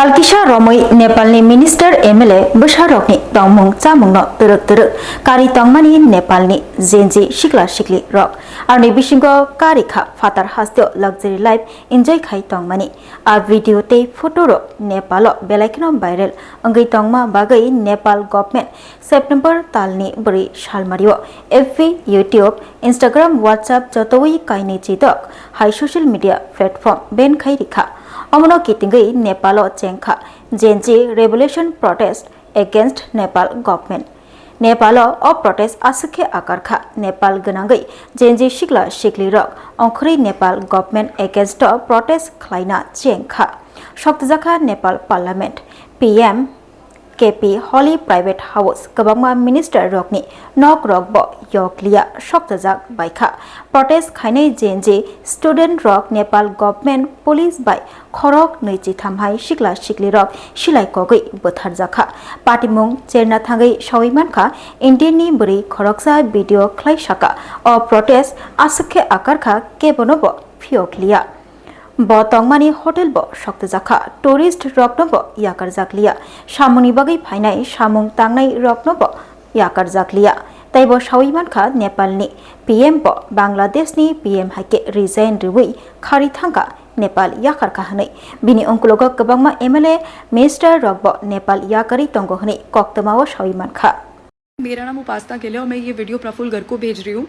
तालकिसा रमै नेपालनि minister MLA बोसारकनि तंमुं चामुंनो तरक तरक कारी तंमानि नेपालनि जेनजी सिक्ला सिक्ली रक आरनि बिसिंगो कारिखा फातार हास्तियो लग्जरी लाइफ एन्जॉय खाइ तंमानि आ भिडियो ते फोटो रो नेपालो बेलाइखनो भाइरल अंगै तंमा बागै नेपाल गभर्नमेंट सेप्टेम्बर तालनि बरि सालमारियो एफबी यूट्यूब इंस्टाग्राम व्हाट्सएप जतोई काइनि चितक हाई सोशल मीडिया प्लेटफॉर्म बेन खाइ रिखा अमनो कितिंगै नेपालो चेंखा Gen Z revolution protest against Nepal government नेपालो अ प्रोटेस्ट आसखे आकारखा नेपाल गनांगै जेनजी सिक्ला सिक्ली रक अंखरै नेपाल गवर्नमेंट एगेंस्ट प्रोटेस्ट खलाइना चेंखा शक्तजाखा Nepal parliament PM KP Oli private house गबांमा मिनिस्टर रकनि नक रकब यकलिया शक्तजाक बाइखा प्रोटेस्ट खाइनै जेनजे स्टूडेंट रक नेपाल गवर्नमेंट पुलिस बाय खरक नैजि थामहाय सिक्ला सिक्ली रक सिलाइकगै बोथार जाखा पाटिमुं चेरना थांगै सावैमानखा इंडियननि बोरै खरकसा भिडियो ख्लाइसाका अ प्रोटेस्ट आसखे आकारखा केबनब फियकलिया ब तंमानि होटेल ब शक्तजाखा टूरिस्ट रकनब याकार जाकलिया सामुनि बागै फाइनाय सामुं तांनाय रकनब याकार जाकलिया तैब सावैमानखा नेपालनि पीएम ब बांग्लादेशनि पीएम हाइके रिजाइन रिवै खारि थांगा नेपाल याकार काहनै बिनि अंकुलग गोबांमा एमएलए मिनिस्टर रकब नेपाल याकारि तंगो हनै कक्तमाव सावैमानखा। मेरा नाम उपासना गिल है और मैं ये वीडियो प्रफुल्ल गर्ग को भेज रही हूँ।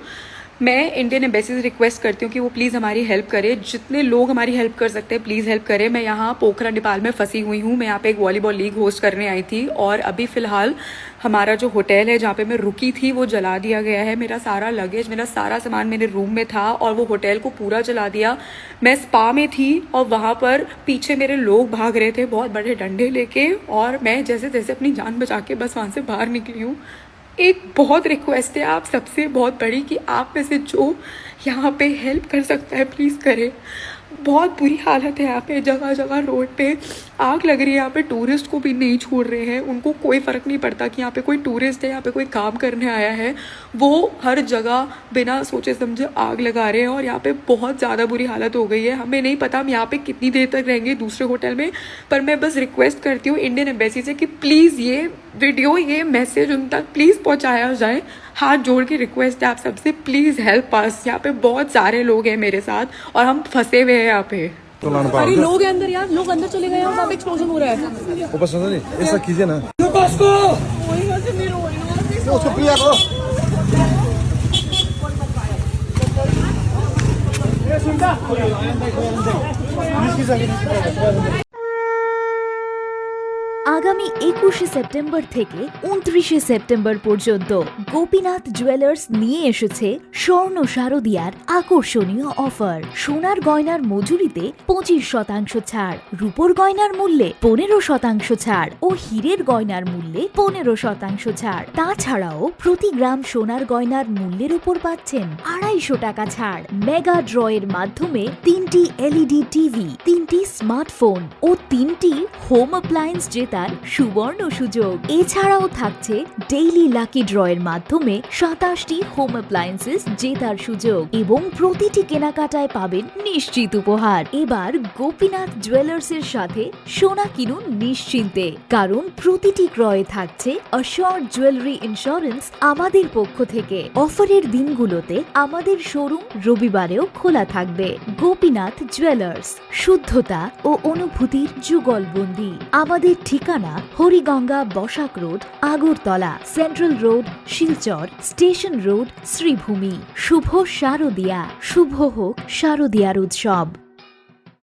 मैं इंडियन एम्बेसी से रिक्वेस्ट करती हूँ कि वो प्लीज़ हमारी हेल्प करे, जितने लोग हमारी हेल्प कर सकते हैं प्लीज़ हेल्प करें। मैं यहाँ पोखरा नेपाल में फंसी हुई हूँ। मैं यहाँ पे एक वॉलीबॉल लीग होस्ट करने आई थी और अभी फ़िलहाल हमारा जो होटल है जहाँ पे मैं रुकी थी वो जला दिया गया है। मेरा सारा लगेज, मेरा सारा सामान मेरे रूम में था और वो होटल को पूरा जला दिया। मैं स्पा में थी और वहाँ पर पीछे मेरे लोग भाग रहे थे बहुत बड़े डंडे लेके और मैं जैसे जैसे अपनी जान बचा के बस वहाँ से बाहर निकली हूँ। एक बहुत रिक्वेस्ट है आप सबसे बहुत बड़ी कि आप में से जो यहाँ पे हेल्प कर सकता है प्लीज़ करें। बहुत बुरी हालत है यहाँ पे, जगह जगह रोड पे आग लग रही है। यहाँ पे टूरिस्ट को भी नहीं छोड़ रहे हैं, उनको कोई फ़र्क नहीं पड़ता कि यहाँ पे कोई टूरिस्ट है, यहाँ पे कोई काम करने आया है। वो हर जगह बिना सोचे समझे आग लगा रहे हैं और यहाँ पे बहुत ज़्यादा बुरी हालत हो गई है। हमें नहीं पता हम यहाँ पे कितनी देर तक रहेंगे दूसरे होटल में, पर मैं बस रिक्वेस्ट करती हूँ इंडियन एम्बेसी से कि प्लीज़ ये वीडियो, ये मैसेज उन तक प्लीज़ पहुँचाया जाए। हाथ जोड़ के रिक्वेस्ट है आप सबसे, प्लीज़ हेल्प अस। यहाँ पे बहुत सारे लोग हैं मेरे साथ और हम फंसे हुए हैं यहाँ पे। अरे लोग हैं अंदर यार, लोग अंदर चले गए और वहाँ पे एक्सप्लोजन हो रहा है। बस नहीं, ऐसा कीजिए ना। उसको प्रिया को আগামী 21শে সেপ্টেম্বর থেকে 29শে সেপ্টেম্বর পর্যন্ত গোপীনাথ জুয়েলার্স নিয়ে এসেছে স্বর্ণ শারদিয়ার আকর্ষণীয় অফার। সোনার গয়নার মজুরিতে 25% ছাড়, রূপোর গয়নার মূল্যে 15% ছাড় ও হীরের গয়নার মূল্যে 15% ছাড়। তাছাড়াও প্রতি গ্রাম সোনার গয়নার মূল্যের উপর পাচ্ছেন 250 টাকা ছাড়। মেগা ড্রয়ের মাধ্যমে 3টি এলইডি টিভি, 3টি স্মার্টফোন ও 3টি হোম অ্যাপ্লায়েন্স জেতার সুবর্ণ সুযোগ। এছাড়াও থাকছে ডেইলি লাকি ড্রয়ের মাধ্যমে 27টি হোম অ্যাপ্লায়েন্সেস জেতার সুযোগ এবং প্রতিটি কেনাকাটায় পাবেন নিশ্চিত উপহার। এবার গোপীনাথ জুয়েলার্সের সাথে সোনা কিনুন নিশ্চিন্তে, কারণ প্রতিটি ক্রয়ে থাকছে অ্যাশিওরড জুয়েলারি ইন্স্যুরেন্স আমাদের পক্ষ থেকে। অফারের দিনগুলোতে আমাদের শোরুম রবিবারেও খোলা থাকবে। গোপীনাথ জুয়েলার্স, শুদ্ধতা ও অনুভূতির যুগলবন্দি। আমাদের ঠিকানা Harigang Basak road, Agartala, central road, Silchar, station road, Sribhumi. শুভ শারদিয়া, শুভ হোক শারদিয়ার উৎসব।